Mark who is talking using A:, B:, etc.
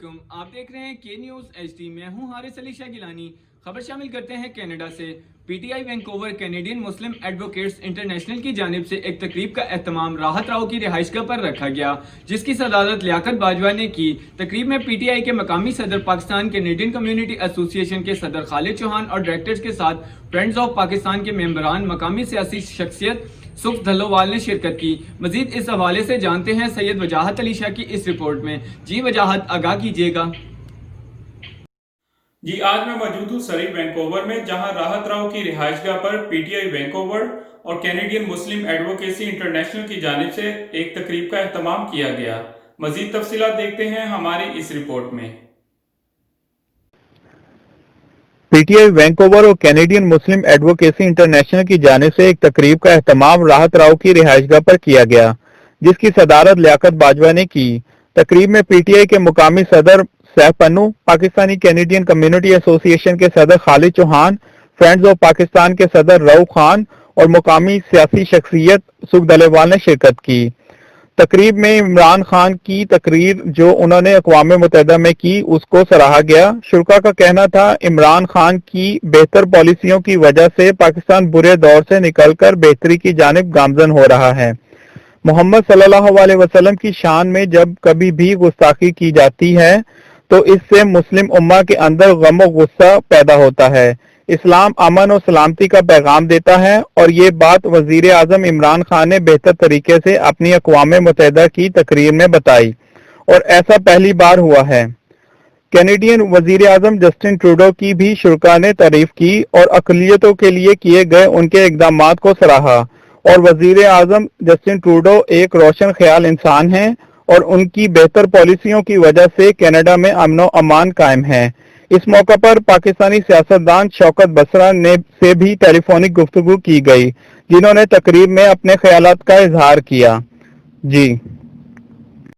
A: वालेकुम, आप देख रहे हैं के न्यूज़ HD। मैं हूं हारिस अली शाह गिलानी। खबर शामिल करते हैं कनाडा से। PTI वैंकूवर कैनेडियन मुस्लिम एडवोकेट्स इंटरनेशनल की जानिब से एक तकरीब का एहतमाम राहत राव की रिहाइशगाह पर रखा गया, जिसकी सदारत लियाकत बाजवा ने की। तकरीब में PTI के मकामी सदर, पाकिस्तान कैनेडियन कम्युनिटी एसोसिएशन के सदर खालिद चौहान और डायरेक्टर्स के साथ फ्रेंड्स ऑफ पाकिस्तान के मेंबरान, मकामी सियासी शख्सियत सुख धल्लोवाल ने शिरकत की। मजीद इस हवाले से जानते हैं सैयद वजाहत अली शाह की इस रिपोर्ट में। जी वजाहत, आगाह कीजिएगा।
B: जी, आज मैं मौजूद हूँ सरी वैंकूवर में, जहां राहत राव की रिहाइशगाह पर PTI वैंकूवर और कैनेडियन मुस्लिम एडवोकेसी इंटरनेशनल की जानिब से एक तकरीब का एहतमाम किया गया। मजीद तफसीलात देखते हैं हमारी इस रिपोर्ट में।
C: PTI वैंकूवर और कैनेडियन मुस्लिम एडवोकेसी इंटरनेशनल की जानिब से एक तकरीब का एहतमाम राहत राव की रिहाइशगाह पर किया गया, जिसकी सदारत लियाकत बाजवा ने की। तकरीब में PTI के मुकामी सदर Saif Pannu, Pakistani Canadian community association के सदर खालिद चौहान, फ्रेंड्स ऑफ पाकिस्तान के सदर रऊफ खान और मुकामी सियासी शख्सियत सुख धल्लोवाल ने शिरकत की। तकरीब में इमरान खान की तकरीर जो उन्होंने अक़वाम मुत्तहिदा में की, उसको सराहा गया। शुरका का कहना था, इमरान खान की बेहतर पॉलिसियों की वजह से पाकिस्तान बुरे दौर से निकलकर बेहतरी की जानिब गामजन हो रहा है। मोहम्मद सल्लल्लाहु अलैहि वसल्लम की शान में जब कभी भी गुस्ताखी की जाती है तो इससे मुस्लिम उम्मा के अंदर गम और गुस्सा पैदा होता है। इस्लाम अमन और सलामती का पैगाम देता है और ये बात वजीर आजम इमरान खान ने बेहतर तरीके से अपनी अक़वाम मुत्तहिदा की तकरीर में बताई, और ऐसा पहली बार हुआ है। कैनेडियन वजीर आजम जस्टिन ट्रूडो की भी शुरका ने तारीफ की और अक़लियतों के लिए किए गए उनके इक़दामात को सराहा। और वजीर आजम जस्टिन ट्रूडो एक रोशन ख्याल इंसान हैं और उनकी बेहतर पॉलिसियों की वजह से कनाडा में अमन व अमान कायम है। इस मौका पर पाकिस्तानी सियासतदान शौकत बसरा ने से भी टेलीफोनिक गुफ्तगू की गई, जिन्होंने तकरीब में अपने ख्यालात का इजहार किया। जी।